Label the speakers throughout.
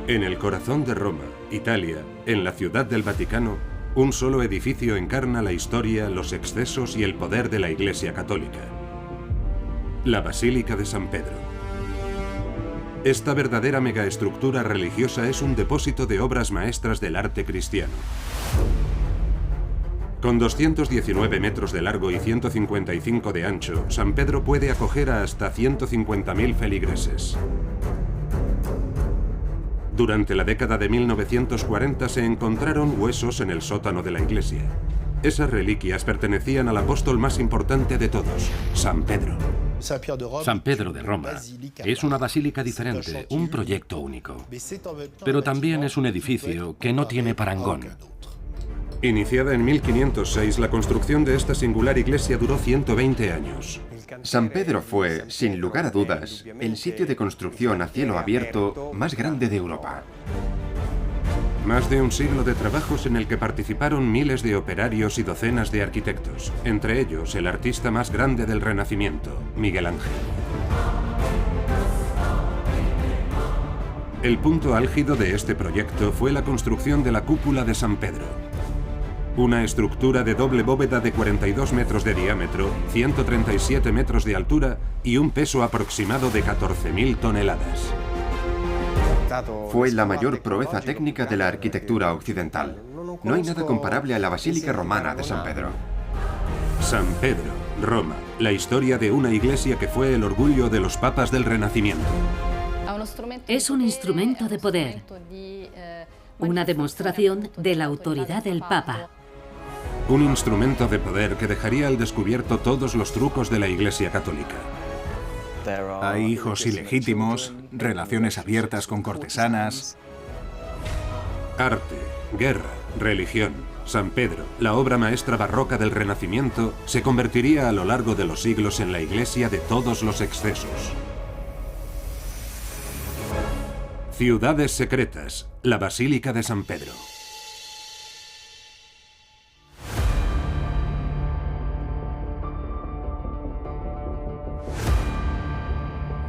Speaker 1: En el corazón de Roma, Italia, en la Ciudad del Vaticano, un solo edificio encarna la historia, los excesos y el poder de la Iglesia Católica. La Basílica de San Pedro. Esta verdadera megaestructura religiosa es un depósito de obras maestras del arte cristiano. Con 219 metros de largo y 155 de ancho, San Pedro puede acoger a hasta 150.000 feligreses. Durante la década de 1940 se encontraron huesos en el sótano de la iglesia. Esas reliquias pertenecían al apóstol más importante de todos, San Pedro.
Speaker 2: San Pedro de Roma es una basílica diferente, un proyecto único. Pero también es un edificio que no tiene parangón.
Speaker 1: Iniciada en 1506, la construcción de esta singular iglesia duró 120 años.
Speaker 3: San Pedro fue, sin lugar a dudas, el sitio de construcción a cielo abierto más grande de Europa.
Speaker 1: Más de un siglo de trabajos en el que participaron miles de operarios y docenas de arquitectos, entre ellos el artista más grande del Renacimiento, Miguel Ángel. El punto álgido de este proyecto fue la construcción de la cúpula de San Pedro. Una estructura de doble bóveda de 42 metros de diámetro, 137 metros de altura y un peso aproximado de 14.000 toneladas.
Speaker 3: Fue la mayor proeza técnica de la arquitectura occidental. No hay nada comparable a la Basílica Romana de San Pedro.
Speaker 1: San Pedro, Roma, la historia de una iglesia que fue el orgullo de los papas del Renacimiento.
Speaker 4: Es un instrumento de poder, una demostración de la autoridad del Papa.
Speaker 1: Un instrumento de poder que dejaría al descubierto todos los trucos de la Iglesia Católica.
Speaker 5: Hay hijos ilegítimos, relaciones abiertas con cortesanas.
Speaker 1: Arte, guerra, religión. San Pedro, la obra maestra barroca del Renacimiento, se convertiría a lo largo de los siglos en la iglesia de todos los excesos. Ciudades secretas, la Basílica de San Pedro.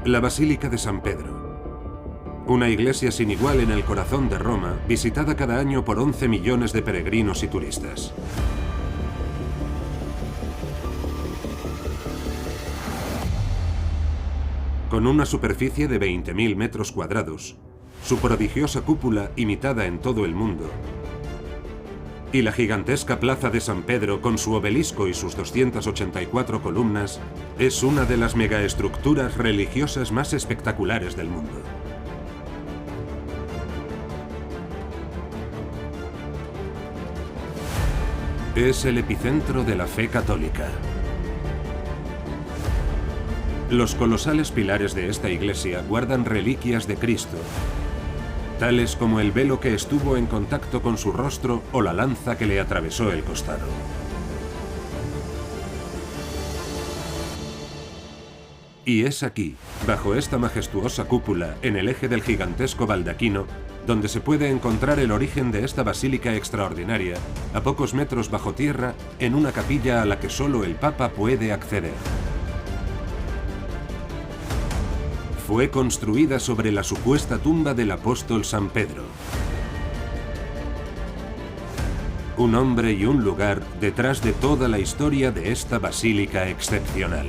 Speaker 1: La Basílica de San Pedro. Una iglesia sin igual en el corazón de Roma, visitada cada año por 11 millones de peregrinos y turistas. Con una superficie de 20.000 metros cuadrados, su prodigiosa cúpula imitada en todo el mundo, y la gigantesca plaza de San Pedro con su obelisco y sus 284 columnas, es una de las megaestructuras religiosas más espectaculares del mundo. Es el epicentro de la fe católica. Los colosales pilares de esta iglesia guardan reliquias de Cristo, tales como el velo que estuvo en contacto con su rostro o la lanza que le atravesó el costado. Y es aquí, bajo esta majestuosa cúpula, en el eje del gigantesco baldaquino, donde se puede encontrar el origen de esta basílica extraordinaria, a pocos metros bajo tierra, en una capilla a la que solo el Papa puede acceder. Fue construida sobre la supuesta tumba del apóstol San Pedro. Un hombre y un lugar detrás de toda la historia de esta basílica excepcional.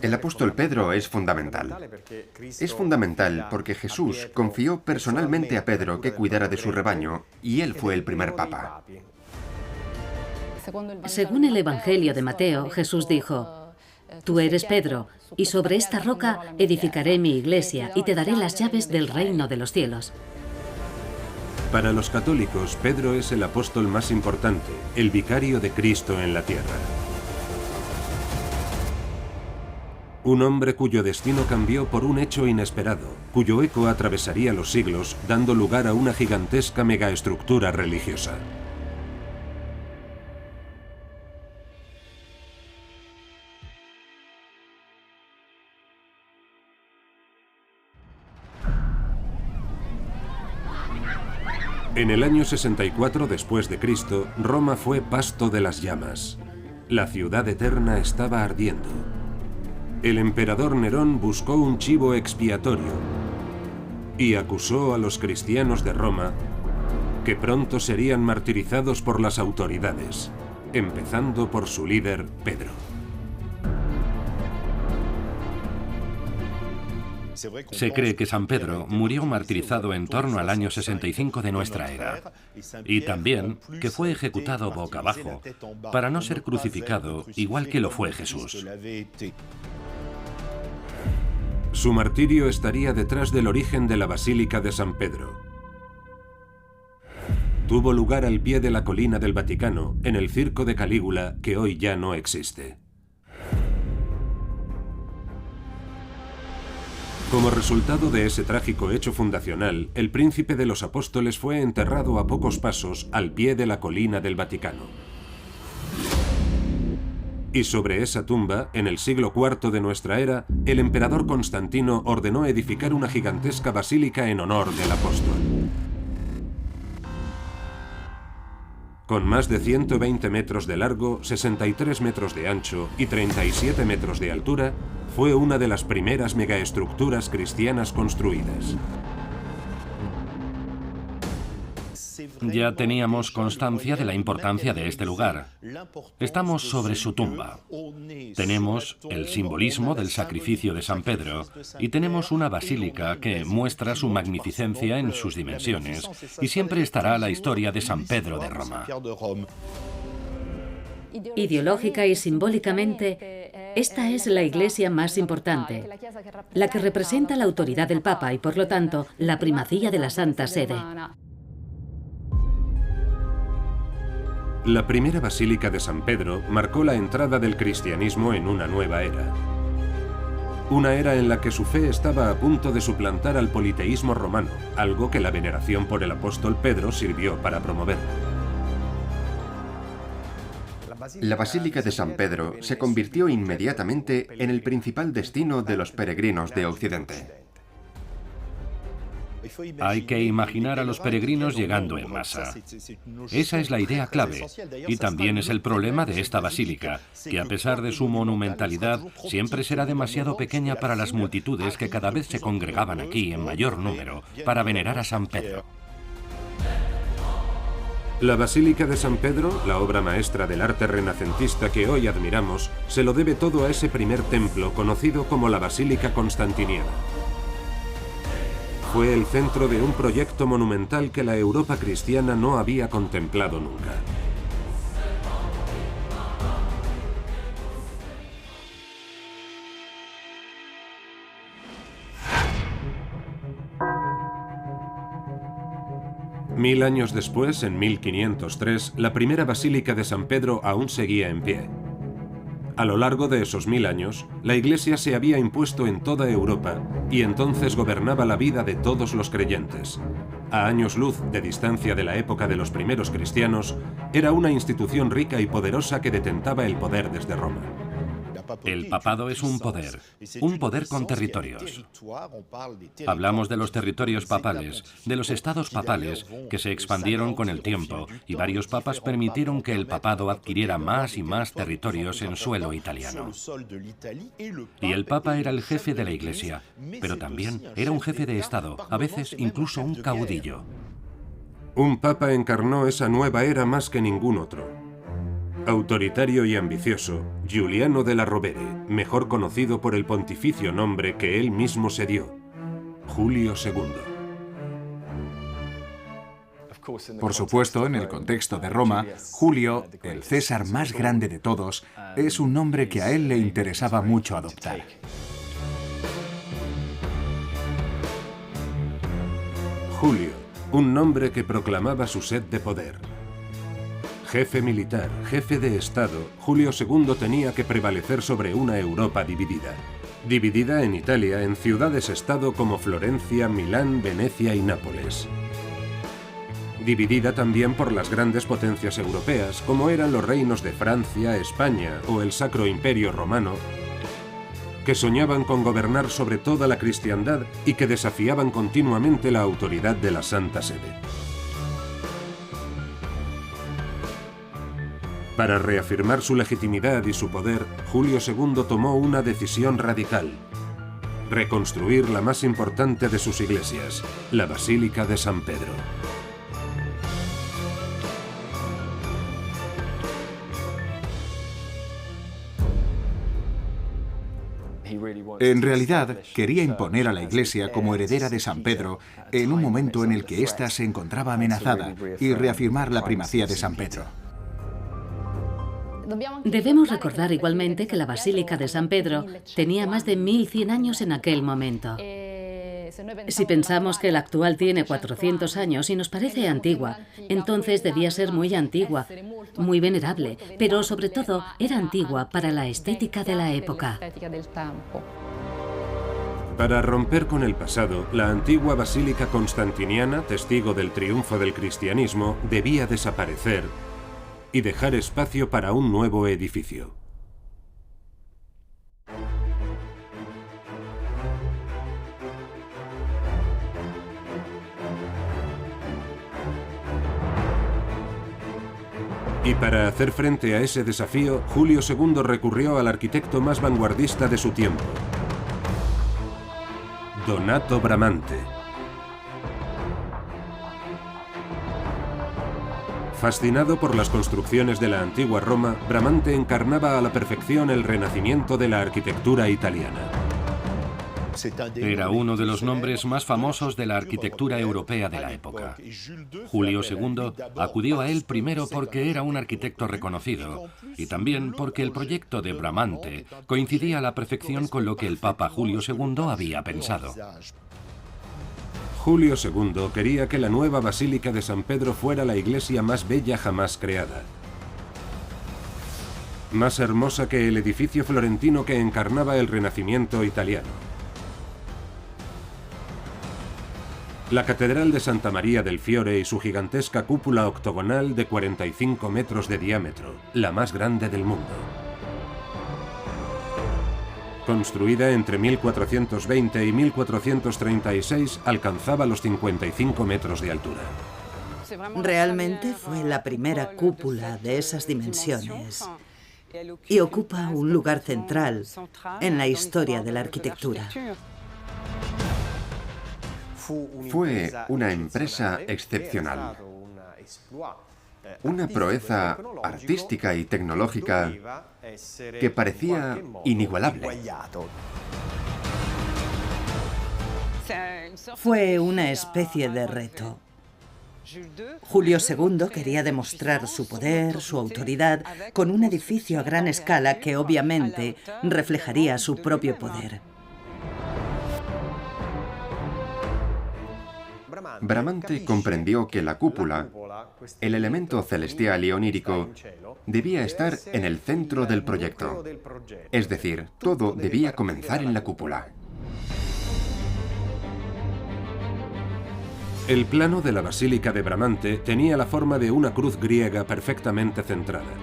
Speaker 3: El apóstol Pedro es fundamental. Es fundamental porque Jesús confió personalmente a Pedro que cuidara de su rebaño y él fue el primer papa.
Speaker 4: Según el Evangelio de Mateo, Jesús dijo: «Tú eres Pedro, y sobre esta roca edificaré mi iglesia y te daré las llaves del reino de los cielos».
Speaker 1: Para los católicos, Pedro es el apóstol más importante, el vicario de Cristo en la tierra. Un hombre cuyo destino cambió por un hecho inesperado, cuyo eco atravesaría los siglos, dando lugar a una gigantesca megaestructura religiosa. En el año 64 después de Cristo, Roma fue pasto de las llamas. La ciudad eterna estaba ardiendo. El emperador Nerón buscó un chivo expiatorio y acusó a los cristianos de Roma que pronto serían martirizados por las autoridades, empezando por su líder, Pedro.
Speaker 2: Se cree que San Pedro murió martirizado en torno al año 65 de nuestra era, y también que fue ejecutado boca abajo, para no ser crucificado igual que lo fue Jesús.
Speaker 1: Su martirio estaría detrás del origen de la Basílica de San Pedro. Tuvo lugar al pie de la colina del Vaticano, en el Circo de Calígula, que hoy ya no existe. Como resultado de ese trágico hecho fundacional, el príncipe de los apóstoles fue enterrado a pocos pasos al pie de la colina del Vaticano. Y sobre esa tumba, en el siglo IV de nuestra era, el emperador Constantino ordenó edificar una gigantesca basílica en honor del apóstol. Con más de 120 metros de largo, 63 metros de ancho y 37 metros de altura, fue una de las primeras megaestructuras cristianas construidas.
Speaker 2: Ya teníamos constancia de la importancia de este lugar. Estamos sobre su tumba. Tenemos el simbolismo del sacrificio de San Pedro y tenemos una basílica que muestra su magnificencia en sus dimensiones y siempre estará la historia de San Pedro de Roma.
Speaker 4: Ideológica y simbólicamente, esta es la iglesia más importante, la que representa la autoridad del Papa y, por lo tanto, la primacía de la Santa Sede.
Speaker 1: La primera basílica de San Pedro marcó la entrada del cristianismo en una nueva era. Una era en la que su fe estaba a punto de suplantar al politeísmo romano, algo que la veneración por el apóstol Pedro sirvió para promover.
Speaker 3: La Basílica de San Pedro se convirtió inmediatamente en el principal destino de los peregrinos de Occidente.
Speaker 2: Hay que imaginar a los peregrinos llegando en masa. Esa es la idea clave, y también es el problema de esta basílica, que a pesar de su monumentalidad, siempre será demasiado pequeña para las multitudes que cada vez se congregaban aquí en mayor número para venerar a San Pedro.
Speaker 1: La Basílica de San Pedro, la obra maestra del arte renacentista que hoy admiramos, se lo debe todo a ese primer templo conocido como la Basílica Constantiniana. Fue el centro de un proyecto monumental que la Europa cristiana no había contemplado nunca. Mil años después, en 1503, la primera Basílica de San Pedro aún seguía en pie. A lo largo de esos 1000 años, la Iglesia se había impuesto en toda Europa y entonces gobernaba la vida de todos los creyentes. A años luz de distancia de la época de los primeros cristianos, era una institución rica y poderosa que detentaba el poder desde Roma.
Speaker 2: El papado es un poder con territorios. Hablamos de los territorios papales, de los estados papales que se expandieron con el tiempo y varios papas permitieron que el papado adquiriera más y más territorios en suelo italiano. Y el papa era el jefe de la Iglesia, pero también era un jefe de Estado, a veces incluso un caudillo.
Speaker 1: Un papa encarnó esa nueva era más que ningún otro. Autoritario y ambicioso, Giuliano della Rovere, mejor conocido por el pontificio nombre que él mismo se dio, Julio II.
Speaker 5: Por supuesto, en el contexto de Roma, Julio, el César más grande de todos, es un nombre que a él le interesaba mucho adoptar.
Speaker 1: Julio, un nombre que proclamaba su sed de poder. Jefe militar, jefe de Estado, Julio II tenía que prevalecer sobre una Europa dividida. Dividida en Italia en ciudades-estado como Florencia, Milán, Venecia y Nápoles. Dividida también por las grandes potencias europeas, como eran los reinos de Francia, España o el Sacro Imperio Romano, que soñaban con gobernar sobre toda la cristiandad y que desafiaban continuamente la autoridad de la Santa Sede. Para reafirmar su legitimidad y su poder, Julio II tomó una decisión radical: reconstruir la más importante de sus iglesias, la Basílica de San Pedro.
Speaker 5: En realidad, quería imponer a la Iglesia como heredera de San Pedro en un momento en el que ésta se encontraba amenazada y reafirmar la primacía de San Pedro.
Speaker 4: Debemos recordar igualmente que la Basílica de San Pedro tenía más de 1100 años en aquel momento. Si pensamos que la actual tiene 400 años y nos parece antigua, entonces debía ser muy antigua, muy venerable, pero sobre todo era antigua para la estética de la época.
Speaker 1: Para romper con el pasado, la antigua basílica constantiniana, testigo del triunfo del cristianismo, debía desaparecer y dejar espacio para un nuevo edificio. Y para hacer frente a ese desafío, Julio II recurrió al arquitecto más vanguardista de su tiempo, Donato Bramante. Fascinado por las construcciones de la antigua Roma, Bramante encarnaba a la perfección el renacimiento de la arquitectura italiana.
Speaker 2: Era uno de los nombres más famosos de la arquitectura europea de la época. Julio II acudió a él primero porque era un arquitecto reconocido y también porque el proyecto de Bramante coincidía a la perfección con lo que el Papa Julio II había pensado.
Speaker 1: Julio II quería que la nueva Basílica de San Pedro fuera la iglesia más bella jamás creada. Más hermosa que el edificio florentino que encarnaba el Renacimiento italiano. La Catedral de Santa María del Fiore y su gigantesca cúpula octogonal de 45 metros de diámetro, la más grande del mundo. Construida entre 1420 y 1436, alcanzaba los 55 metros de altura.
Speaker 6: Realmente fue la primera cúpula de esas dimensiones y ocupa un lugar central en la historia de la arquitectura.
Speaker 3: Fue una empresa excepcional, una proeza artística y tecnológica que parecía inigualable.
Speaker 6: Fue una especie de reto. Julio II quería demostrar su poder, su autoridad, con un edificio a gran escala que obviamente reflejaría su propio poder.
Speaker 3: Bramante comprendió que la cúpula, el elemento celestial y onírico, debía estar en el centro del proyecto. Es decir, todo debía comenzar en la cúpula.
Speaker 1: El plano de la Basílica de Bramante tenía la forma de una cruz griega perfectamente centrada.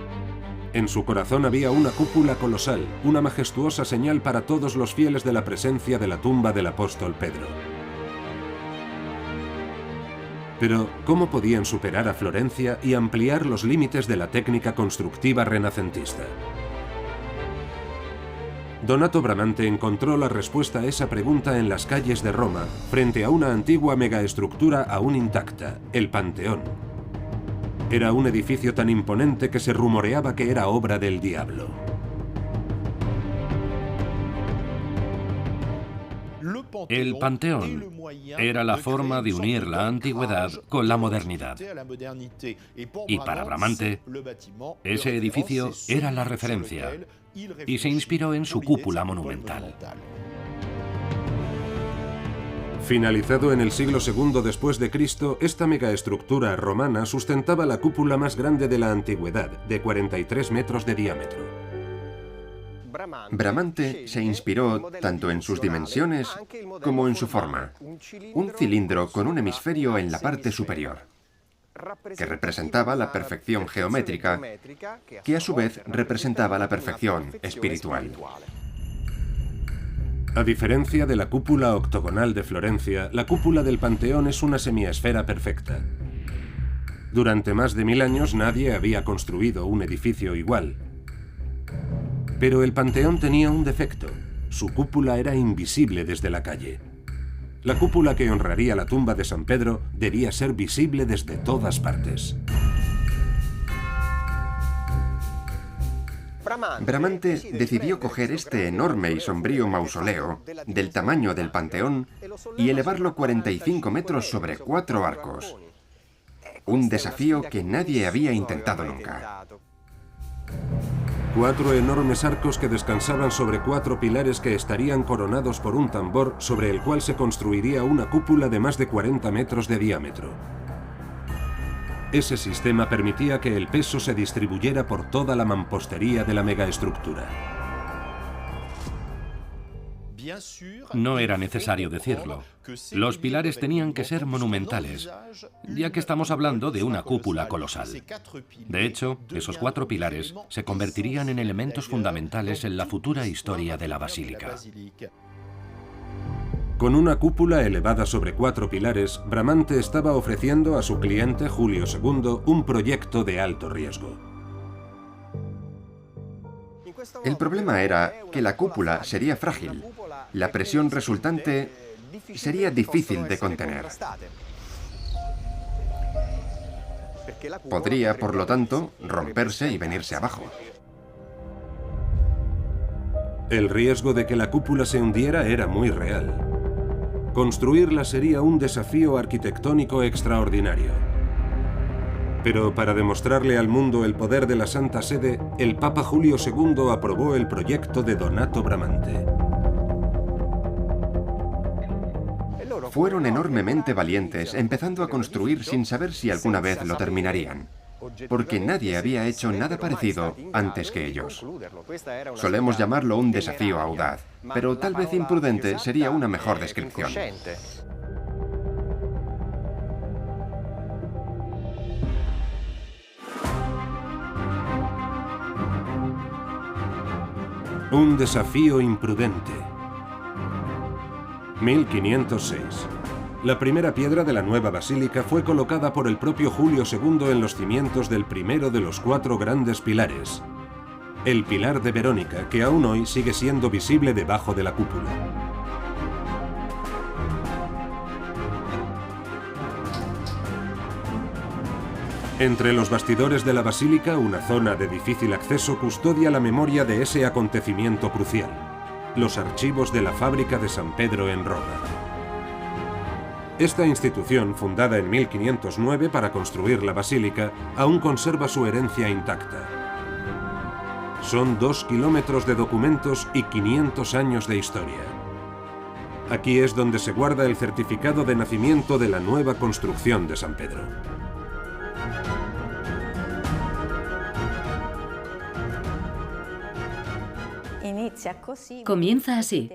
Speaker 1: En su corazón había una cúpula colosal, una majestuosa señal para todos los fieles de la presencia de la tumba del apóstol Pedro. Pero, ¿cómo podían superar a Florencia y ampliar los límites de la técnica constructiva renacentista? Donato Bramante encontró la respuesta a esa pregunta en las calles de Roma, frente a una antigua megaestructura aún intacta, el Panteón. Era un edificio tan imponente que se rumoreaba que era obra del diablo.
Speaker 2: El Panteón era la forma de unir la antigüedad con la modernidad. Y para Bramante, ese edificio era la referencia y se inspiró en su cúpula monumental.
Speaker 1: Finalizado en el siglo II después de Cristo, esta megaestructura romana sustentaba la cúpula más grande de la antigüedad, de 43 metros de diámetro.
Speaker 3: Bramante se inspiró tanto en sus dimensiones como en su forma. Un cilindro con un hemisferio en la parte superior, que representaba la perfección geométrica, que a su vez representaba la perfección espiritual.
Speaker 1: A diferencia de la cúpula octogonal de Florencia, la cúpula del Panteón es una semiesfera perfecta. Durante más de 1000 años nadie había construido un edificio igual. Pero el Panteón tenía un defecto. su cúpula era invisible desde la calle. La cúpula que honraría la tumba de San Pedro debía ser visible desde todas partes.
Speaker 3: Bramante decidió coger este enorme y sombrío mausoleo, del tamaño del Panteón, y elevarlo 45 metros sobre 4 arcos. Un desafío que nadie había intentado nunca.
Speaker 1: 4 enormes arcos que descansaban sobre 4 pilares que estarían coronados por un tambor sobre el cual se construiría una cúpula de más de 40 metros de diámetro. Ese sistema permitía que el peso se distribuyera por toda la mampostería de la megaestructura.
Speaker 2: No era necesario decirlo. Los pilares tenían que ser monumentales, ya que estamos hablando de una cúpula colosal. De hecho, esos 4 pilares se convertirían en elementos fundamentales en la futura historia de la basílica.
Speaker 1: Con una cúpula elevada sobre 4 pilares, Bramante estaba ofreciendo a su cliente Julio II un proyecto de alto riesgo.
Speaker 3: El problema era que la cúpula sería frágil. La presión resultante sería difícil de contener. Podría, por lo tanto, romperse y venirse abajo.
Speaker 1: El riesgo de que la cúpula se hundiera era muy real. Construirla sería un desafío arquitectónico extraordinario. Pero para demostrarle al mundo el poder de la Santa Sede, el Papa Julio II aprobó el proyecto de Donato Bramante.
Speaker 3: Fueron enormemente valientes, empezando a construir sin saber si alguna vez lo terminarían, porque nadie había hecho nada parecido antes que ellos. Solemos llamarlo un desafío audaz, pero tal vez imprudente sería una mejor descripción.
Speaker 1: Un desafío imprudente. 1506. La primera piedra de la nueva basílica fue colocada por el propio Julio II en los cimientos del primero de los 4 grandes pilares, el pilar de Verónica, que aún hoy sigue siendo visible debajo de la cúpula. Entre los bastidores de la basílica, una zona de difícil acceso custodia la memoria de ese acontecimiento crucial: los archivos de la fábrica de San Pedro en Roma. Esta institución, fundada en 1509 para construir la basílica, aún conserva su herencia intacta. Son 2 kilómetros de documentos y 500 años de historia. Aquí es donde se guarda el certificado de nacimiento de la nueva construcción de San Pedro.
Speaker 4: Comienza así.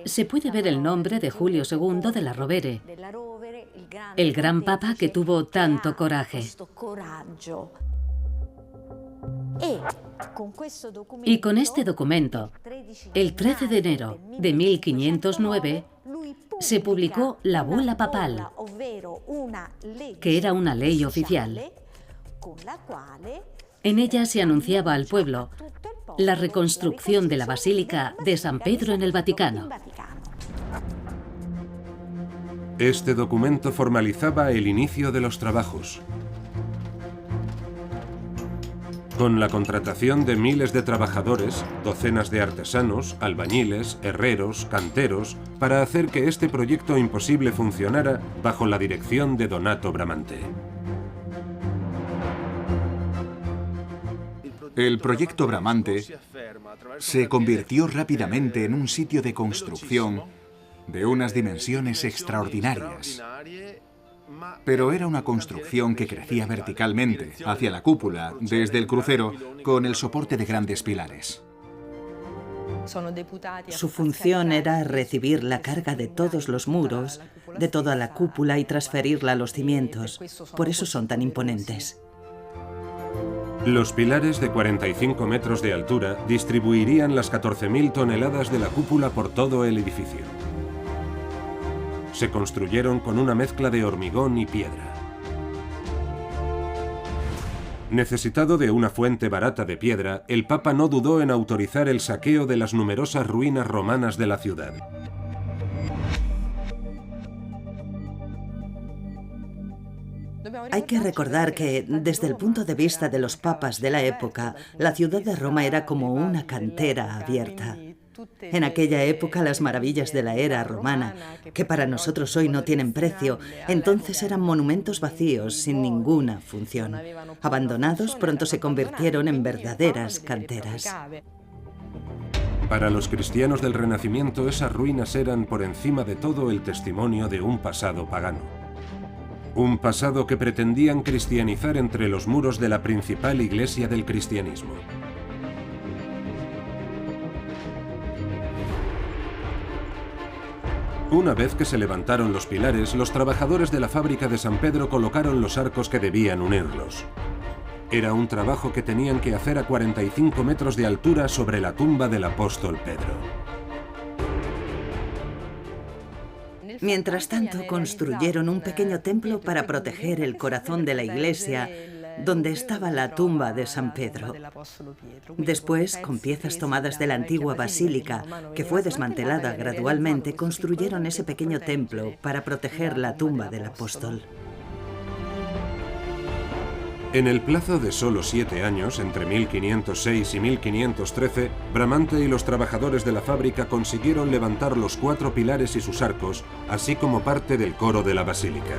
Speaker 4: Se puede ver el nombre de Julio II de la Rovere, el gran papa que tuvo tanto coraje. Y con este documento, el 13 de enero de 1509, se publicó la bula papal, que era una ley oficial. En ella se anunciaba al pueblo la reconstrucción de la Basílica de San Pedro en el Vaticano.
Speaker 1: Este documento formalizaba el inicio de los trabajos. Con la contratación de miles de trabajadores, docenas de artesanos, albañiles, herreros, canteros, para hacer que este proyecto imposible funcionara bajo la dirección de Donato Bramante.
Speaker 5: El proyecto Bramante se convirtió rápidamente en un sitio de construcción de unas dimensiones extraordinarias. Pero era una construcción que crecía verticalmente hacia la cúpula, desde el crucero, con el soporte de grandes pilares.
Speaker 6: Su función era recibir la carga de todos los muros, de toda la cúpula y transferirla a los cimientos. Por eso son tan imponentes.
Speaker 1: Los pilares de 45 metros de altura distribuirían las 14.000 toneladas de la cúpula por todo el edificio. Se construyeron con una mezcla de hormigón y piedra. Necesitado de una fuente barata de piedra, el Papa no dudó en autorizar el saqueo de las numerosas ruinas romanas de la ciudad.
Speaker 6: Hay que recordar que, desde el punto de vista de los papas de la época, la ciudad de Roma era como una cantera abierta. En aquella época las maravillas de la era romana, que para nosotros hoy no tienen precio, entonces eran monumentos vacíos sin ninguna función. Abandonados, pronto se convirtieron en verdaderas canteras.
Speaker 1: Para los cristianos del Renacimiento, esas ruinas eran por encima de todo el testimonio de un pasado pagano. Un pasado que pretendían cristianizar entre los muros de la principal iglesia del cristianismo. Una vez que se levantaron los pilares, los trabajadores de la fábrica de San Pedro colocaron los arcos que debían unirlos. Era un trabajo que tenían que hacer a 45 metros de altura sobre la tumba del apóstol Pedro.
Speaker 6: Mientras tanto, construyeron un pequeño templo para proteger el corazón de la iglesia, donde estaba la tumba de San Pedro. Después, con piezas tomadas de la antigua basílica, que fue desmantelada gradualmente, construyeron ese pequeño templo para proteger la tumba del apóstol.
Speaker 1: En el plazo de solo 7 años, entre 1506 y 1513, Bramante y los trabajadores de la fábrica consiguieron levantar los 4 pilares y sus arcos, así como parte del coro de la basílica.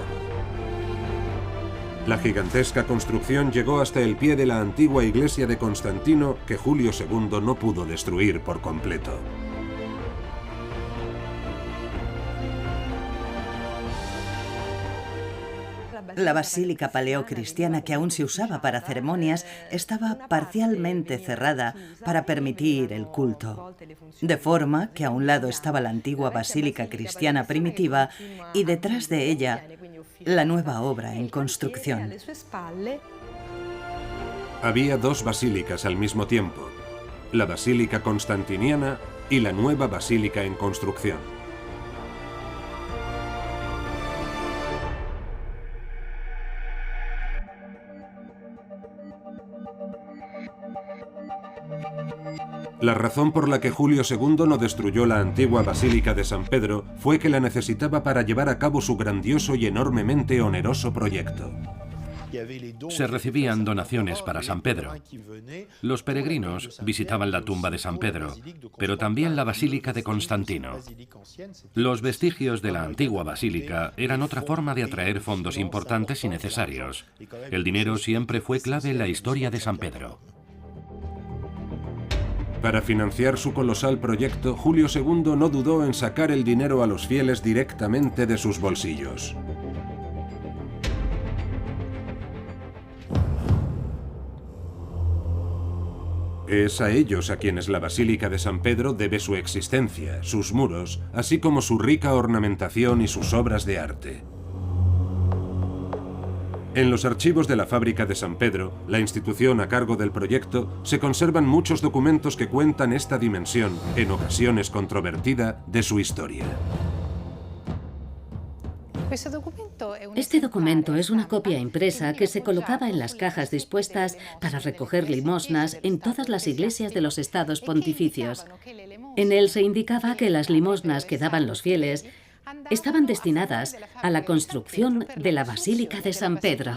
Speaker 1: La gigantesca construcción llegó hasta el pie de la antigua iglesia de Constantino, que Julio II no pudo destruir por completo.
Speaker 6: La basílica paleocristiana, que aún se usaba para ceremonias, estaba parcialmente cerrada para permitir el culto, de forma que a un lado estaba la antigua basílica cristiana primitiva y detrás de ella la nueva obra en construcción.
Speaker 1: Había 2 basílicas al mismo tiempo, la basílica constantiniana y la nueva basílica en construcción. La razón por la que Julio II no destruyó la antigua Basílica de San Pedro fue que la necesitaba para llevar a cabo su grandioso y enormemente oneroso proyecto.
Speaker 2: Se recibían donaciones para San Pedro. Los peregrinos visitaban la tumba de San Pedro, pero también la Basílica de Constantino. Los vestigios de la antigua basílica eran otra forma de atraer fondos importantes y necesarios. El dinero siempre fue clave en la historia de San Pedro.
Speaker 1: Para financiar su colosal proyecto, Julio II no dudó en sacar el dinero a los fieles directamente de sus bolsillos. Es a ellos a quienes la Basílica de San Pedro debe su existencia, sus muros, así como su rica ornamentación y sus obras de arte. En los archivos de la Fábrica de San Pedro, la institución a cargo del proyecto, se conservan muchos documentos que cuentan esta dimensión, en ocasiones controvertida, de su historia.
Speaker 4: Este documento es una copia impresa que se colocaba en las cajas dispuestas para recoger limosnas en todas las iglesias de los estados pontificios. En él se indicaba que las limosnas que daban los fieles estaban destinadas a la construcción de la Basílica de San Pedro.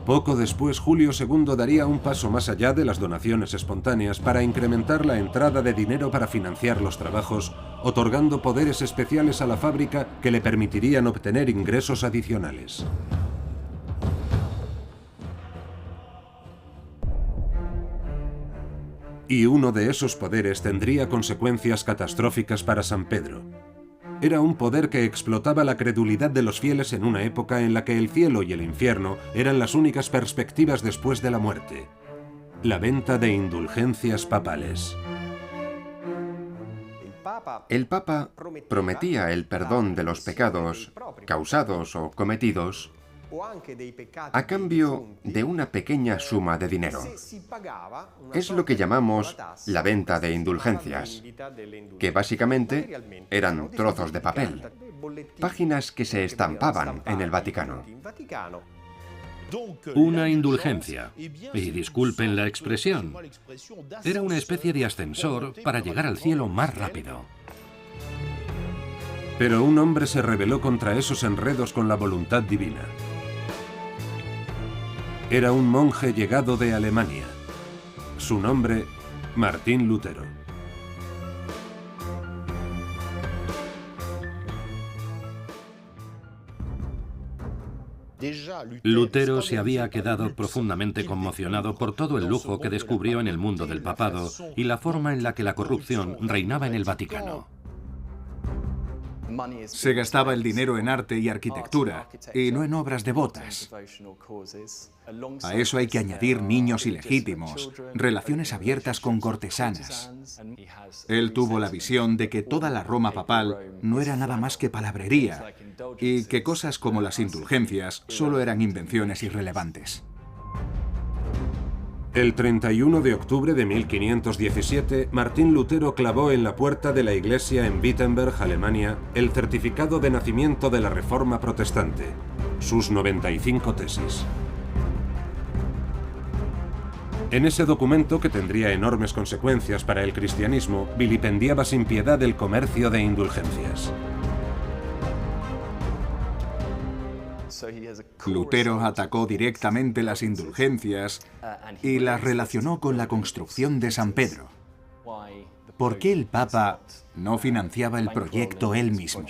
Speaker 1: Poco después, Julio II daría un paso más allá de las donaciones espontáneas para incrementar la entrada de dinero para financiar los trabajos, otorgando poderes especiales a la fábrica que le permitirían obtener ingresos adicionales. Y uno de esos poderes tendría consecuencias catastróficas para San Pedro. Era un poder que explotaba la credulidad de los fieles en una época en la que el cielo y el infierno eran las únicas perspectivas después de la muerte. La venta de indulgencias papales.
Speaker 3: El Papa prometía el perdón de los pecados causados o cometidos a cambio de una pequeña suma de dinero. Es lo que llamamos la venta de indulgencias, que básicamente eran trozos de papel, páginas que se estampaban en el Vaticano.
Speaker 2: Una indulgencia. Y disculpen la expresión. Era una especie de ascensor para llegar al cielo más rápido.
Speaker 1: Pero un hombre se rebeló contra esos enredos con la voluntad divina. Era un monje llegado de Alemania. Su nombre, Martín Lutero.
Speaker 2: Lutero se había quedado profundamente conmocionado por todo el lujo que descubrió en el mundo del papado y la forma en la que la corrupción reinaba en el Vaticano.
Speaker 5: Se gastaba el dinero en arte y arquitectura, y no en obras devotas. A eso hay que añadir niños ilegítimos, relaciones abiertas con cortesanas. Él tuvo la visión de que toda la Roma papal no era nada más que palabrería, y que cosas como las indulgencias solo eran invenciones irrelevantes.
Speaker 1: El 31 de octubre de 1517, Martín Lutero clavó en la puerta de la iglesia en Wittenberg, Alemania, el certificado de nacimiento de la Reforma protestante, sus 95 tesis. En ese documento, que tendría enormes consecuencias para el cristianismo, vilipendiaba sin piedad el comercio de indulgencias.
Speaker 5: Lutero atacó directamente las indulgencias y las relacionó con la construcción de San Pedro. ¿Por qué el Papa no financiaba el proyecto él mismo?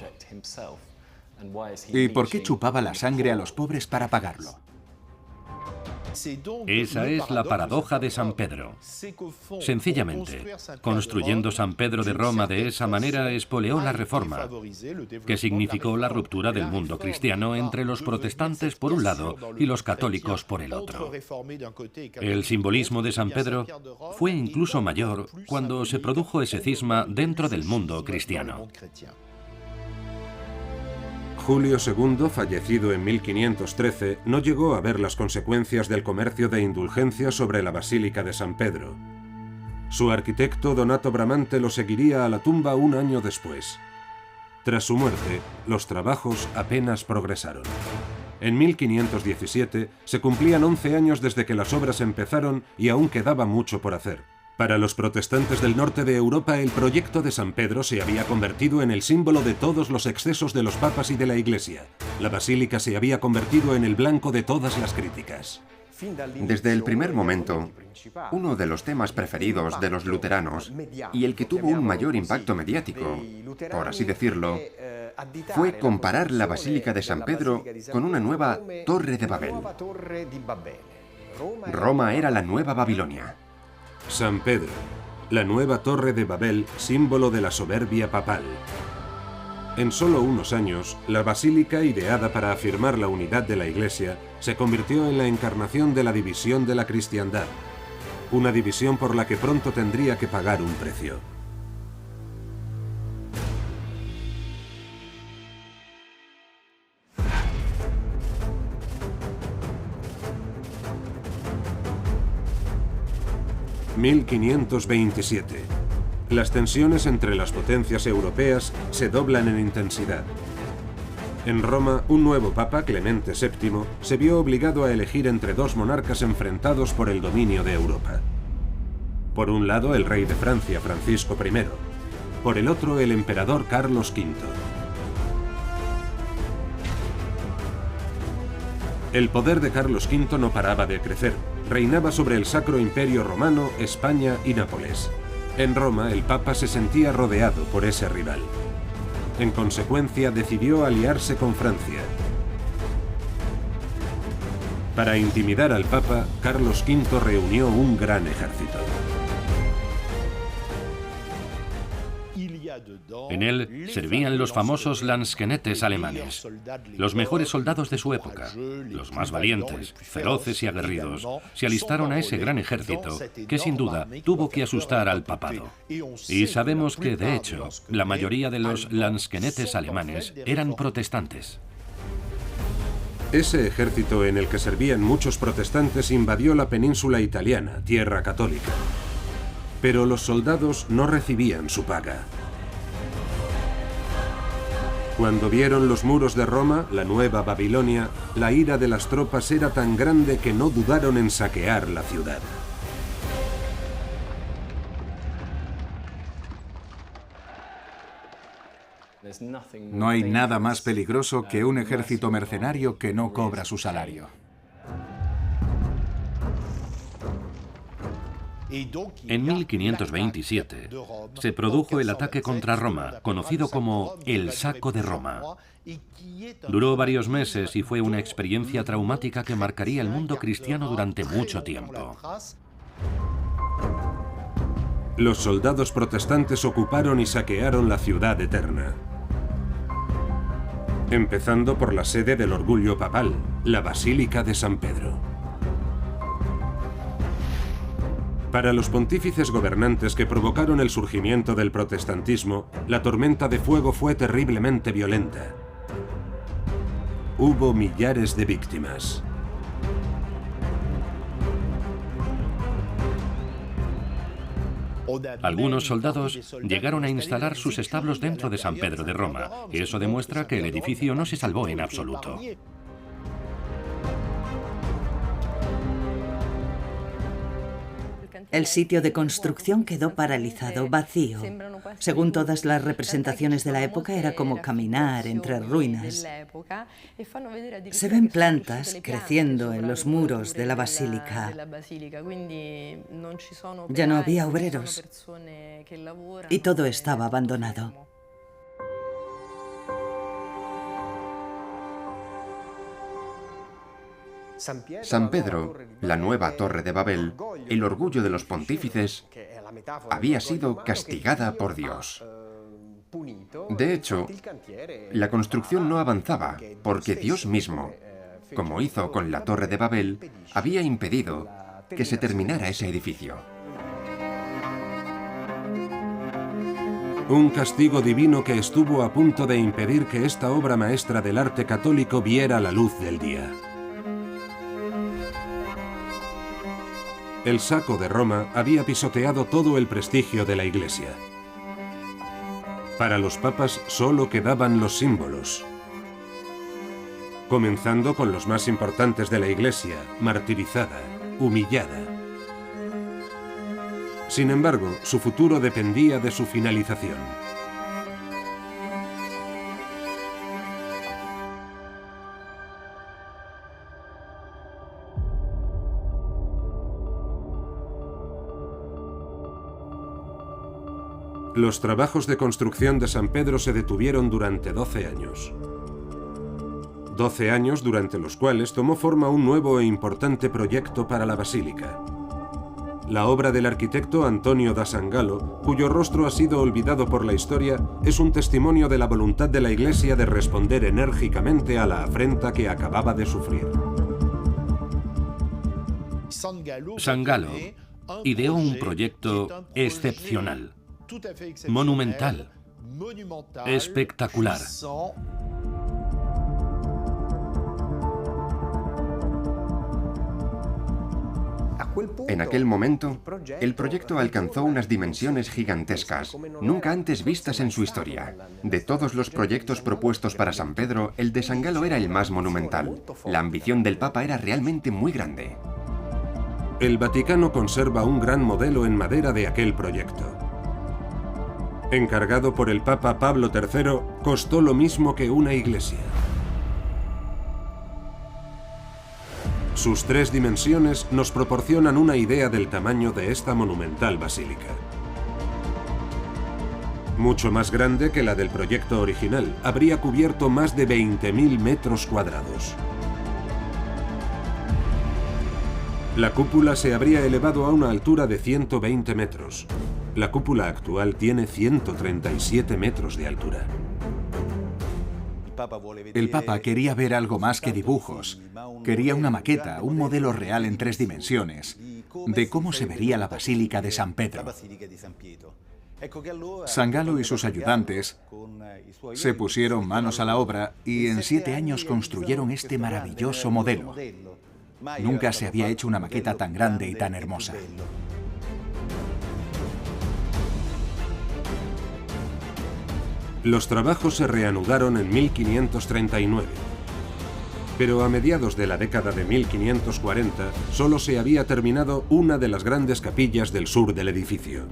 Speaker 5: ¿Y por qué chupaba la sangre a los pobres para pagarlo?
Speaker 2: Esa es la paradoja de San Pedro. Sencillamente, construyendo San Pedro de Roma de esa manera espoleó la Reforma, que significó la ruptura del mundo cristiano entre los protestantes por un lado y los católicos por el otro. El simbolismo de San Pedro fue incluso mayor cuando se produjo ese cisma dentro del mundo cristiano.
Speaker 1: Julio II, fallecido en 1513, no llegó a ver las consecuencias del comercio de indulgencias sobre la Basílica de San Pedro. Su arquitecto Donato Bramante lo seguiría a la tumba un año después. Tras su muerte, los trabajos apenas progresaron. En 1517 se cumplían 11 años desde que las obras empezaron y aún quedaba mucho por hacer. Para los protestantes del norte de Europa, el proyecto de San Pedro se había convertido en el símbolo de todos los excesos de los papas y de la Iglesia. La basílica se había convertido en el blanco de todas las críticas.
Speaker 3: Desde el primer momento, uno de los temas preferidos de los luteranos, y el que tuvo un mayor impacto mediático, por así decirlo, fue comparar la Basílica de San Pedro con una nueva Torre de Babel. Roma era la nueva Babilonia.
Speaker 1: San Pedro, la nueva Torre de Babel, símbolo de la soberbia papal. En solo unos años, la basílica, ideada para afirmar la unidad de la Iglesia, se convirtió en la encarnación de la división de la cristiandad, una división por la que pronto tendría que pagar un precio. ...1527... Las tensiones entre las potencias europeas se doblan en intensidad. En Roma, un nuevo papa, Clemente VII, se vio obligado a elegir entre dos monarcas enfrentados por el dominio de Europa. Por un lado, el rey de Francia, Francisco I. Por el otro, el emperador Carlos V. El poder de Carlos V no paraba de crecer. Reinaba sobre el Sacro Imperio Romano, España y Nápoles. En Roma, el Papa se sentía rodeado por ese rival. En consecuencia, decidió aliarse con Francia. Para intimidar al Papa, Carlos V reunió un gran ejército.
Speaker 2: En él servían los famosos Lanzknechts alemanes, los mejores soldados de su época, los más valientes, feroces y aguerridos, se alistaron a ese gran ejército que sin duda tuvo que asustar al papado. Y sabemos que, de hecho, la mayoría de los Lanzknechts alemanes eran protestantes.
Speaker 1: Ese ejército, en el que servían muchos protestantes, invadió la península italiana, tierra católica. Pero los soldados no recibían su paga. Cuando vieron los muros de Roma, la nueva Babilonia, la ira de las tropas era tan grande que no dudaron en saquear la ciudad.
Speaker 5: No hay nada más peligroso que un ejército mercenario que no cobra su salario.
Speaker 2: En 1527 se produjo el ataque contra Roma, conocido como el Saco de Roma. Duró varios meses y fue una experiencia traumática que marcaría el mundo cristiano durante mucho tiempo.
Speaker 1: Los soldados protestantes ocuparon y saquearon la ciudad eterna, empezando por la sede del orgullo papal, la Basílica de San Pedro. Para los pontífices gobernantes que provocaron el surgimiento del protestantismo, la tormenta de fuego fue terriblemente violenta. Hubo millares de víctimas.
Speaker 2: Algunos soldados llegaron a instalar sus establos dentro de San Pedro de Roma. Eso demuestra que el edificio no se salvó en absoluto.
Speaker 6: El sitio de construcción quedó paralizado, vacío. Según todas las representaciones de la época, era como caminar entre ruinas. Se ven plantas creciendo en los muros de la basílica. Ya no había obreros y todo estaba abandonado.
Speaker 3: San Pedro, la nueva Torre de Babel, el orgullo de los pontífices, había sido castigada por Dios. De hecho, la construcción no avanzaba porque Dios mismo, como hizo con la Torre de Babel, había impedido que se terminara ese edificio.
Speaker 1: Un castigo divino que estuvo a punto de impedir que esta obra maestra del arte católico viera la luz del día. El Saco de Roma había pisoteado todo el prestigio de la Iglesia. Para los papas solo quedaban los símbolos, comenzando con los más importantes de la Iglesia, martirizada, humillada. Sin embargo, su futuro dependía de su finalización. Los trabajos de construcción de San Pedro se detuvieron durante 12 años. 12 años durante los cuales tomó forma un nuevo e importante proyecto para la basílica. La obra del arquitecto Antonio da Sangallo, cuyo rostro ha sido olvidado por la historia, es un testimonio de la voluntad de la Iglesia de responder enérgicamente a la afrenta que acababa de sufrir.
Speaker 2: Sangallo ideó un proyecto excepcional, monumental, espectacular.
Speaker 3: En aquel momento, el proyecto alcanzó unas dimensiones gigantescas, nunca antes vistas en su historia. De todos los proyectos propuestos para San Pedro, el de Sangallo era el más monumental. La ambición del Papa era realmente muy grande.
Speaker 1: El Vaticano conserva un gran modelo en madera de aquel proyecto. Encargado por el Papa Pablo III, costó lo mismo que una iglesia. Sus 3 dimensiones nos proporcionan una idea del tamaño de esta monumental basílica. Mucho más grande que la del proyecto original, habría cubierto más de 20.000 metros cuadrados. La cúpula se habría elevado a una altura de 120 metros. La cúpula actual tiene 137 metros de altura.
Speaker 5: El Papa quería ver algo más que dibujos. Quería una maqueta, un modelo real en 3 dimensiones, de cómo se vería la Basílica de San Pedro. Sangallo y sus ayudantes se pusieron manos a la obra y en 7 años construyeron este maravilloso modelo. Nunca se había hecho una maqueta tan grande y tan hermosa.
Speaker 1: Los trabajos se reanudaron en 1539. Pero a mediados de la década de 1540 solo se había terminado una de las grandes capillas del sur del edificio.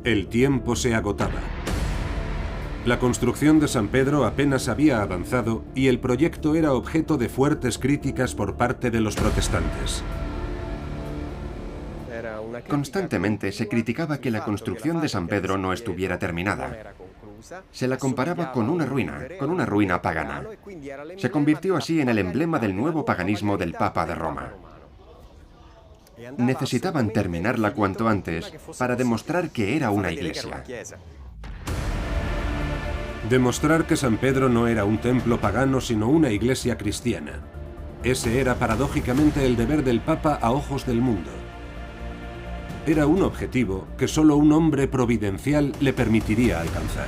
Speaker 1: El tiempo se agotaba. La construcción de San Pedro apenas había avanzado y el proyecto era objeto de fuertes críticas por parte de los protestantes.
Speaker 3: Constantemente se criticaba que la construcción de San Pedro no estuviera terminada. Se la comparaba con una ruina pagana. Se convirtió así en el emblema del nuevo paganismo del Papa de Roma. Necesitaban terminarla cuanto antes para demostrar que era una iglesia.
Speaker 1: Demostrar que San Pedro no era un templo pagano sino una iglesia cristiana. Ese era paradójicamente el deber del Papa a ojos del mundo. Era un objetivo que solo un hombre providencial le permitiría alcanzar.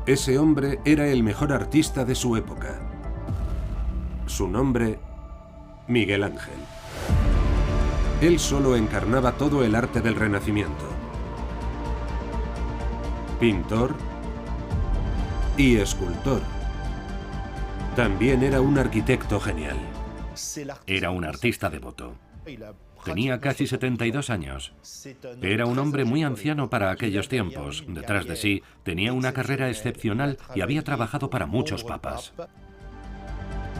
Speaker 1: Ese hombre era el mejor artista de su época. Su nombre, Miguel Ángel. Él solo encarnaba todo el arte del Renacimiento. Pintor y escultor. También era un arquitecto genial.
Speaker 2: Era un artista devoto. Tenía casi 72 años. Era un hombre muy anciano para aquellos tiempos. Detrás de sí tenía una carrera excepcional y había trabajado para muchos papas.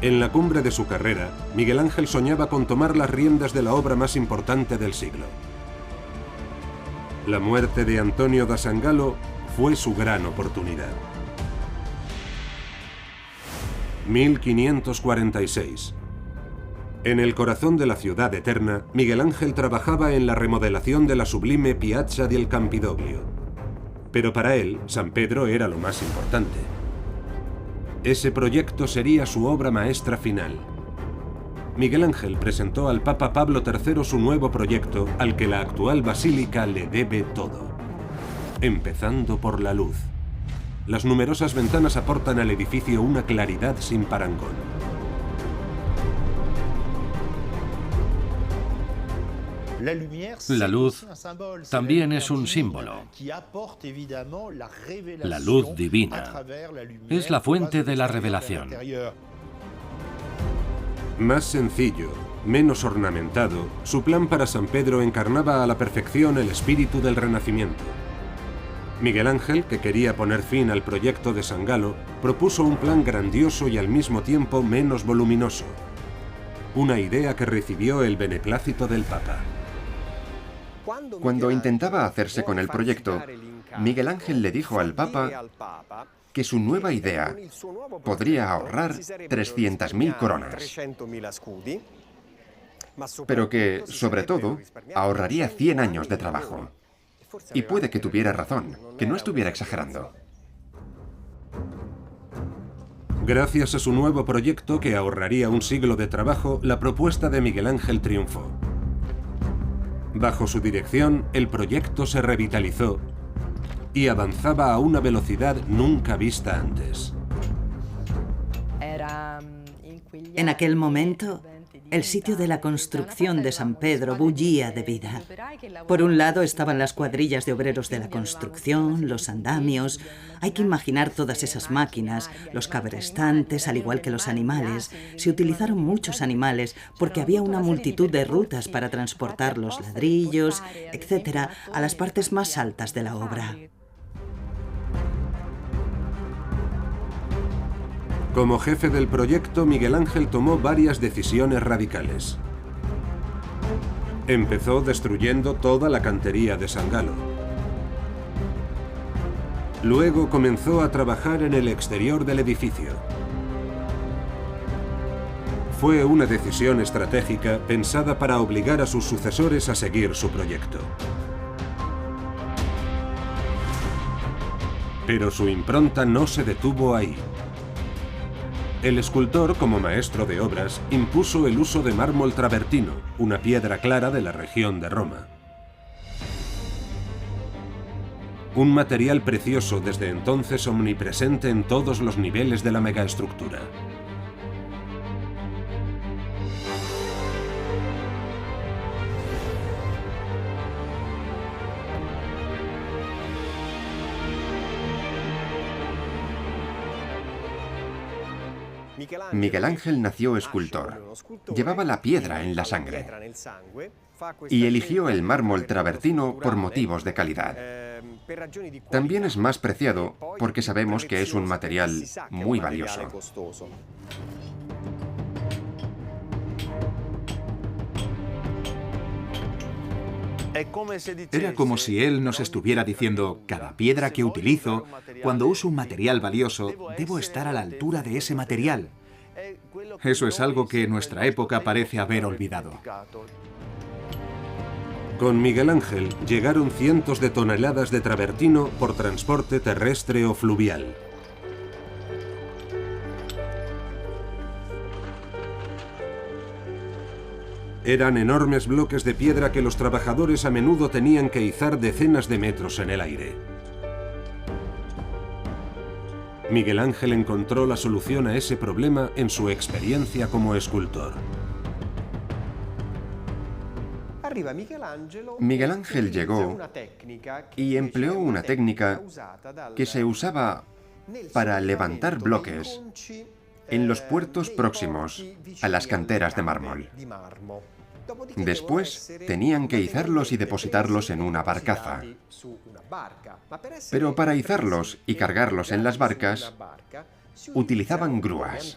Speaker 1: En la cumbre de su carrera, Miguel Ángel soñaba con tomar las riendas de la obra más importante del siglo. La muerte de Antonio da Sangallo fue su gran oportunidad. 1546. En el corazón de la ciudad eterna, Miguel Ángel trabajaba en la remodelación de la sublime Piazza del Campidoglio. Pero para él, San Pedro era lo más importante. Ese proyecto sería su obra maestra final. Miguel Ángel presentó al Papa Pablo III su nuevo proyecto, al que la actual basílica le debe todo. Empezando por la luz. Las numerosas ventanas aportan al edificio una claridad sin parangón.
Speaker 2: La luz también es un símbolo. La luz divina es la fuente de la revelación.
Speaker 1: Más sencillo, menos ornamentado, su plan para San Pedro encarnaba a la perfección el espíritu del Renacimiento. Miguel Ángel, que quería poner fin al proyecto de Sangallo, propuso un plan grandioso y al mismo tiempo menos voluminoso. Una idea que recibió el beneplácito del Papa.
Speaker 3: Cuando intentaba hacerse con el proyecto, Miguel Ángel le dijo al Papa que su nueva idea podría ahorrar 300.000 coronas, pero que, sobre todo, ahorraría 100 años de trabajo. Y puede que tuviera razón, que no estuviera exagerando.
Speaker 1: Gracias a su nuevo proyecto, que ahorraría un siglo de trabajo, la propuesta de Miguel Ángel triunfó. Bajo su dirección, el proyecto se revitalizó y avanzaba a una velocidad nunca vista antes.
Speaker 6: En aquel momento, el sitio de la construcción de San Pedro bullía de vida. Por un lado estaban las cuadrillas de obreros de la construcción, los andamios. Hay que imaginar todas esas máquinas, los cabrestantes, al igual que los animales. Se utilizaron muchos animales porque había una multitud de rutas para transportar los ladrillos, etc., a las partes más altas de la obra.
Speaker 1: Como jefe del proyecto, Miguel Ángel tomó varias decisiones radicales. Empezó destruyendo toda la cantería de Sangallo. Luego comenzó a trabajar en el exterior del edificio. Fue una decisión estratégica pensada para obligar a sus sucesores a seguir su proyecto. Pero su impronta no se detuvo ahí. El escultor, como maestro de obras, impuso el uso de mármol travertino, una piedra clara de la región de Roma. un material precioso desde entonces omnipresente en todos los niveles de la megaestructura.
Speaker 3: Miguel Ángel nació escultor. Llevaba la piedra en la sangre y eligió el mármol travertino por motivos de calidad. También es más preciado porque sabemos que es un material muy valioso.
Speaker 5: Era como si él nos estuviera diciendo: cada piedra que utilizo, cuando uso un material valioso, debo estar a la altura de ese material. Eso es algo que en nuestra época parece haber olvidado.
Speaker 1: Con Miguel Ángel llegaron cientos de toneladas de travertino por transporte terrestre o fluvial. Eran enormes bloques de piedra que los trabajadores a menudo tenían que izar decenas de metros en el aire. Miguel Ángel encontró la solución a ese problema en su experiencia como escultor.
Speaker 3: Miguel Ángel llegó y empleó una técnica que se usaba para levantar bloques en los puertos próximos a las canteras de mármol. Después tenían que izarlos y depositarlos en una barcaza. Pero para izarlos y cargarlos en las barcas, utilizaban grúas.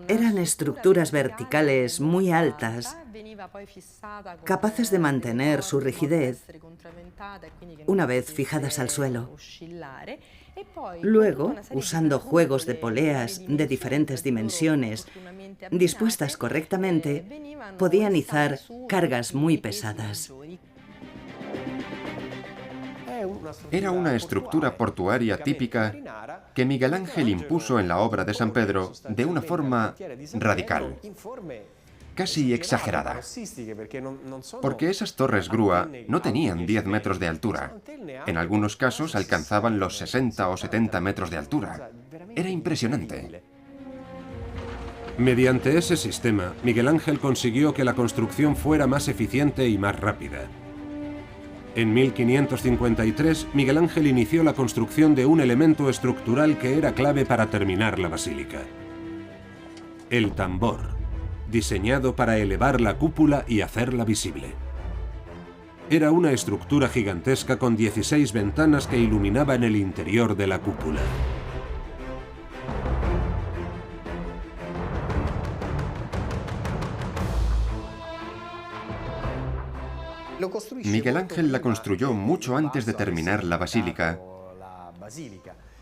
Speaker 6: Eran estructuras verticales muy altas, capaces de mantener su rigidez una vez fijadas al suelo. Luego, usando juegos de poleas de diferentes dimensiones, dispuestas correctamente, podían izar cargas muy pesadas.
Speaker 3: Era una estructura portuaria típica que Miguel Ángel impuso en la obra de San Pedro de una forma radical, casi exagerada, porque esas torres grúa no tenían 10 metros de altura. En algunos casos alcanzaban los 60 o 70 metros de altura. Era impresionante.
Speaker 1: Mediante ese sistema, Miguel Ángel consiguió que la construcción fuera más eficiente y más rápida. En 1553, Miguel Ángel inició la construcción de un elemento estructural que era clave para terminar la basílica: el tambor, diseñado para elevar la cúpula y hacerla visible. Era una estructura gigantesca con 16 ventanas que iluminaban el interior de la cúpula.
Speaker 3: Miguel Ángel la construyó mucho antes de terminar la basílica,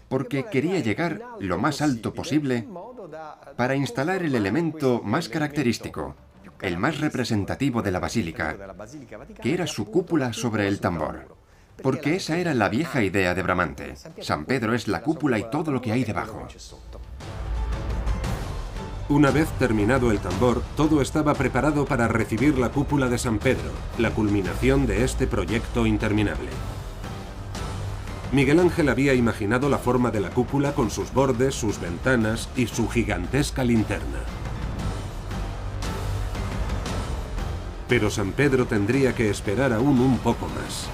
Speaker 3: porque quería llegar lo más alto posible para instalar el elemento más característico, el más representativo de la basílica, que era su cúpula sobre el tambor. Porque esa era la vieja idea de Bramante: San Pedro es la cúpula y todo lo que hay debajo.
Speaker 1: Una vez terminado el tambor, todo estaba preparado para recibir la cúpula de San Pedro, la culminación de este proyecto interminable. Miguel Ángel había imaginado la forma de la cúpula con sus bordes, sus ventanas y su gigantesca linterna. Pero San Pedro tendría que esperar aún un poco más.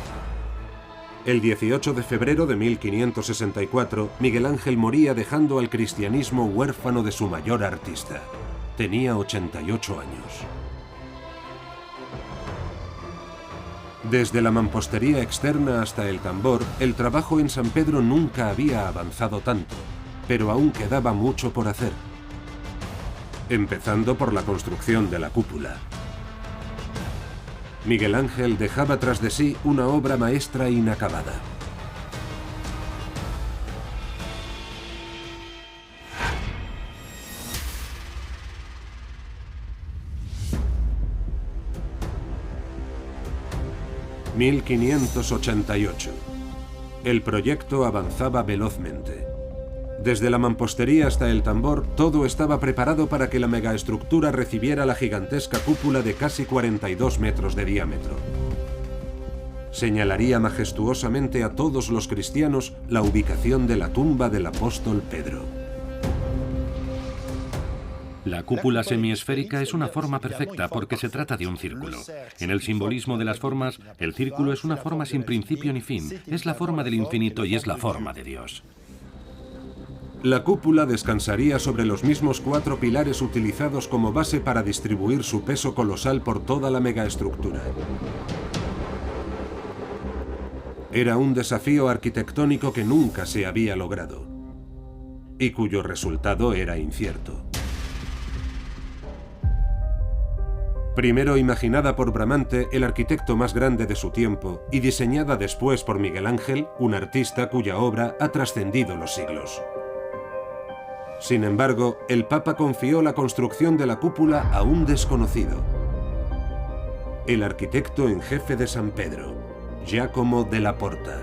Speaker 1: El 18 de febrero de 1564, Miguel Ángel moría dejando al cristianismo huérfano de su mayor artista. Tenía 88 años. Desde la mampostería externa hasta el tambor, el trabajo en San Pedro nunca había avanzado tanto, pero aún quedaba mucho por hacer. Empezando por la construcción de la cúpula. Miguel Ángel dejaba tras de sí una obra maestra inacabada. ...1588... El proyecto avanzaba velozmente. Desde la mampostería hasta el tambor, todo estaba preparado para que la megaestructura recibiera la gigantesca cúpula de casi 42 metros de diámetro. Señalaría majestuosamente a todos los cristianos la ubicación de la tumba del apóstol Pedro.
Speaker 2: La cúpula semiesférica es una forma perfecta porque se trata de un círculo. En el simbolismo de las formas, el círculo es una forma sin principio ni fin, es la forma del infinito y es la forma de Dios.
Speaker 1: La cúpula descansaría sobre los mismos 4 pilares utilizados como base para distribuir su peso colosal por toda la megaestructura. Era un desafío arquitectónico que nunca se había logrado y cuyo resultado era incierto. Primero imaginada por Bramante, el arquitecto más grande de su tiempo, y diseñada después por Miguel Ángel, un artista cuya obra ha trascendido los siglos. Sin embargo, el Papa confió la construcción de la cúpula a un desconocido, el arquitecto en jefe de San Pedro, Giacomo della Porta.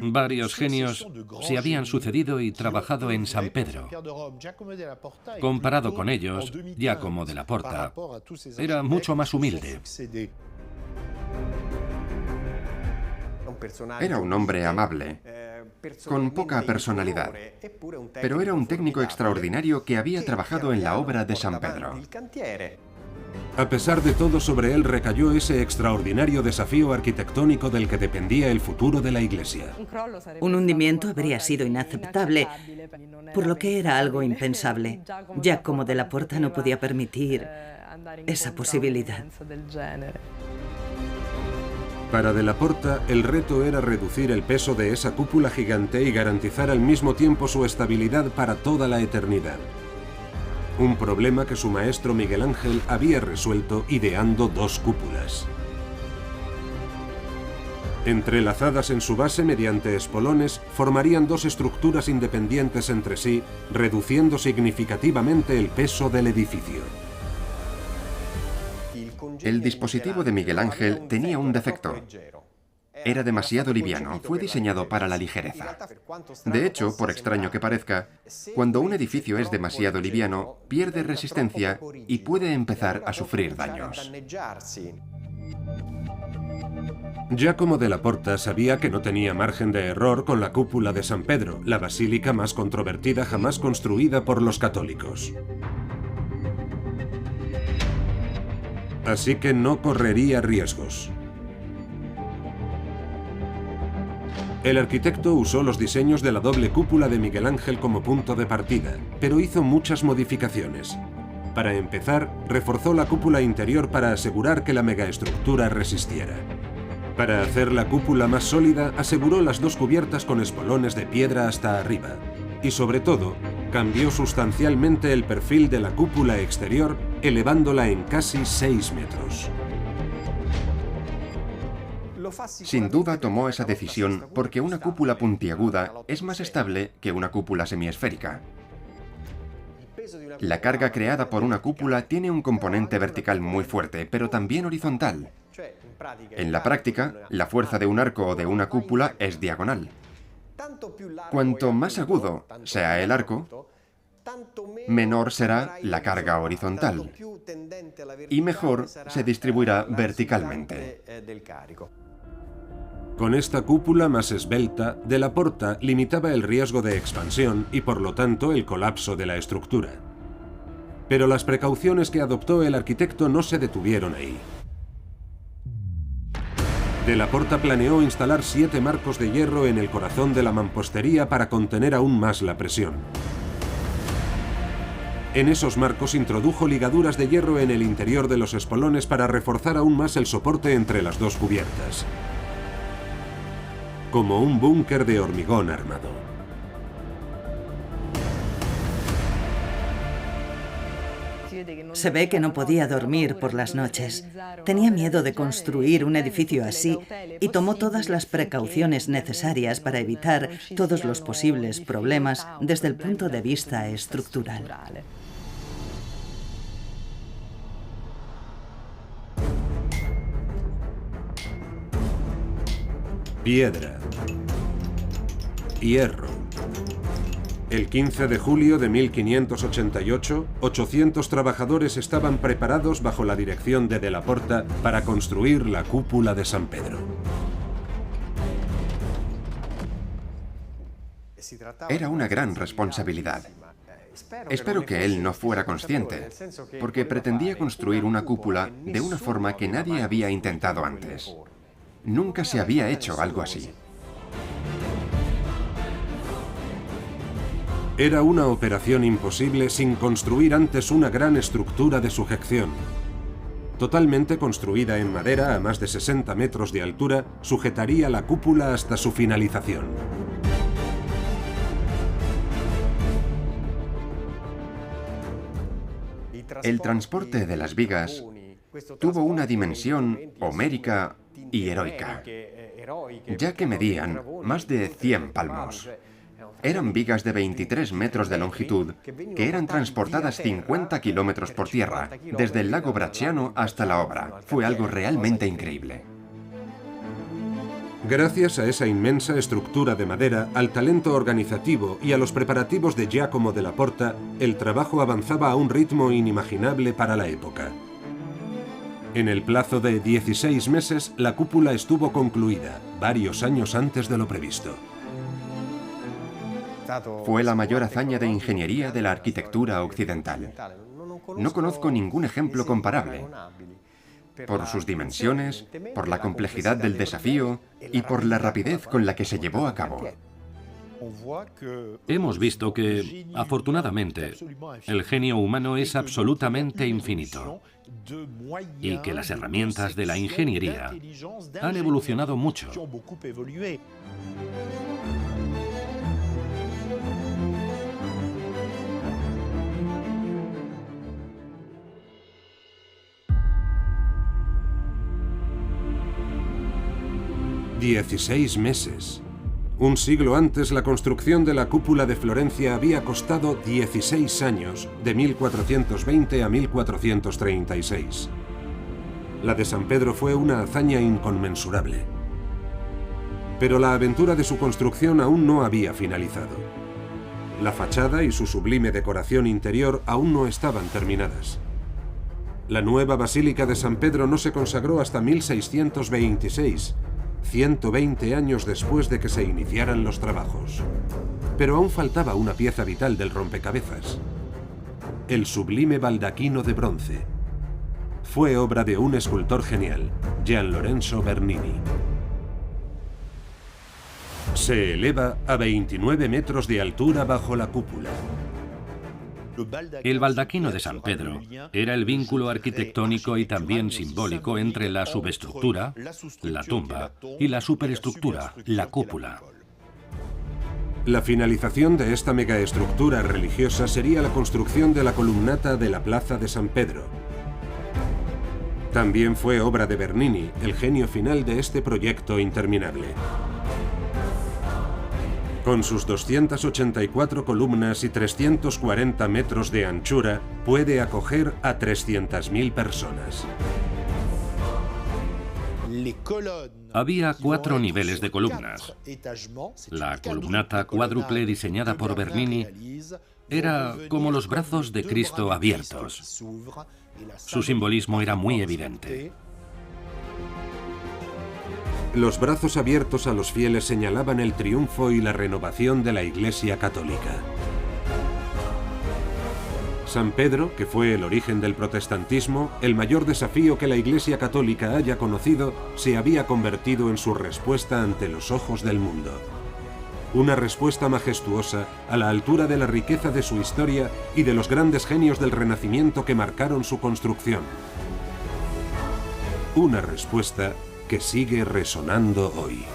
Speaker 2: Varios genios se habían sucedido y trabajado en San Pedro. Comparado con ellos, Giacomo della Porta era mucho más humilde.
Speaker 3: Era un hombre amable, con poca personalidad, pero era un técnico extraordinario que había trabajado en la obra de San Pedro.
Speaker 1: A pesar de todo, sobre él recayó ese extraordinario desafío arquitectónico del que dependía el futuro de la Iglesia.
Speaker 6: Un hundimiento habría sido inaceptable, por lo que era algo impensable. Giacomo della Porta no podía permitir esa posibilidad.
Speaker 1: Para della Porta, el reto era reducir el peso de esa cúpula gigante y garantizar al mismo tiempo su estabilidad para toda la eternidad. Un problema que su maestro Miguel Ángel había resuelto ideando 2 cúpulas. Entrelazadas en su base mediante espolones, formarían 2 estructuras independientes entre sí, reduciendo significativamente el peso del edificio.
Speaker 3: El dispositivo de Miguel Ángel tenía un defecto. Era demasiado liviano, fue diseñado para la ligereza. De hecho, por extraño que parezca, cuando un edificio es demasiado liviano, pierde resistencia y puede empezar a sufrir daños.
Speaker 1: Giacomo della Porta sabía que no tenía margen de error con la cúpula de San Pedro, la basílica más controvertida jamás construida por los católicos. Así que no correría riesgos. El arquitecto usó los diseños de la doble cúpula de Miguel Ángel como punto de partida, pero hizo muchas modificaciones. Para empezar, reforzó la cúpula interior para asegurar que la megaestructura resistiera. Para hacer la cúpula más sólida, aseguró las 2 cubiertas con espolones de piedra hasta arriba. Y sobre todo, cambió sustancialmente el perfil de la cúpula exterior, elevándola en casi 6 metros.
Speaker 3: Sin duda tomó esa decisión porque una cúpula puntiaguda es más estable que una cúpula semiesférica. La carga creada por una cúpula tiene un componente vertical muy fuerte, pero también horizontal. En la práctica, la fuerza de un arco o de una cúpula es diagonal. Cuanto más agudo sea el arco, menor será la carga horizontal y mejor se distribuirá verticalmente.
Speaker 1: Con esta cúpula más esbelta, della Porta limitaba el riesgo de expansión y por lo tanto el colapso de la estructura. Pero las precauciones que adoptó el arquitecto no se detuvieron ahí. Della Porta planeó instalar 7 marcos de hierro en el corazón de la mampostería para contener aún más la presión. En esos marcos introdujo ligaduras de hierro en el interior de los espolones para reforzar aún más el soporte entre las 2 cubiertas. Como un búnker de hormigón armado.
Speaker 6: Se ve que no podía dormir por las noches. Tenía miedo de construir un edificio así y tomó todas las precauciones necesarias para evitar todos los posibles problemas desde el punto de vista estructural.
Speaker 1: Piedra. hierro. El 15 de julio de 1588, 800 trabajadores estaban preparados bajo la dirección de la Porta para construir la cúpula de San Pedro.
Speaker 3: Era una gran responsabilidad. Espero que él no fuera consciente, porque pretendía construir una cúpula de una forma que nadie había intentado antes. Nunca se había hecho algo así.
Speaker 1: Era una operación imposible sin construir antes una gran estructura de sujeción. Totalmente construida en madera a más de 60 metros de altura, sujetaría la cúpula hasta su finalización.
Speaker 3: El transporte de las vigas tuvo una dimensión homérica y heroica, ya que medían más de 100 palmos. Eran vigas de 23 metros de longitud que eran transportadas 50 kilómetros por tierra, desde el lago Bracciano hasta la obra. Fue algo realmente increíble.
Speaker 1: Gracias a esa inmensa estructura de madera, al talento organizativo y a los preparativos de Giacomo della Porta, el trabajo avanzaba a un ritmo inimaginable para la época. En el plazo de 16 meses, la cúpula estuvo concluida, varios años antes de lo previsto.
Speaker 3: Fue la mayor hazaña de ingeniería de la arquitectura occidental. No conozco ningún ejemplo comparable. Por sus dimensiones, por la complejidad del desafío y por la rapidez con la que se llevó a cabo.
Speaker 2: Hemos visto que, afortunadamente, el genio humano es absolutamente infinito y que las herramientas de la ingeniería han evolucionado mucho.
Speaker 1: 16 meses. Un siglo antes, la construcción de la cúpula de Florencia había costado 16 años, de 1420 a 1436. La de San Pedro fue una hazaña inconmensurable. Pero la aventura de su construcción aún no había finalizado. La fachada y su sublime decoración interior aún no estaban terminadas. La nueva Basílica de San Pedro no se consagró hasta 1626, 120 años después de que se iniciaran los trabajos. Pero aún faltaba una pieza vital del rompecabezas: el sublime baldaquino de bronce. Fue obra de un escultor genial, Gian Lorenzo Bernini. Se eleva a 29 metros de altura bajo la cúpula.
Speaker 2: El baldaquino de San Pedro era el vínculo arquitectónico y también simbólico entre la subestructura, la tumba, y la superestructura, la cúpula.
Speaker 1: La finalización de esta megaestructura religiosa sería la construcción de la columnata de la Plaza de San Pedro. También fue obra de Bernini, el genio final de este proyecto interminable. Con sus 284 columnas y 340 metros de anchura, puede acoger a 300.000 personas.
Speaker 2: Había 4 niveles de columnas. La columnata cuádruple diseñada por Bernini era como los brazos de Cristo abiertos. Su simbolismo era muy evidente.
Speaker 1: Los brazos abiertos a los fieles señalaban el triunfo y la renovación de la Iglesia católica. San Pedro, que fue el origen del protestantismo, el mayor desafío que la Iglesia católica haya conocido, se había convertido en su respuesta ante los ojos del mundo. Una respuesta majestuosa a la altura de la riqueza de su historia y de los grandes genios del Renacimiento que marcaron su construcción. Una respuesta que sigue resonando hoy.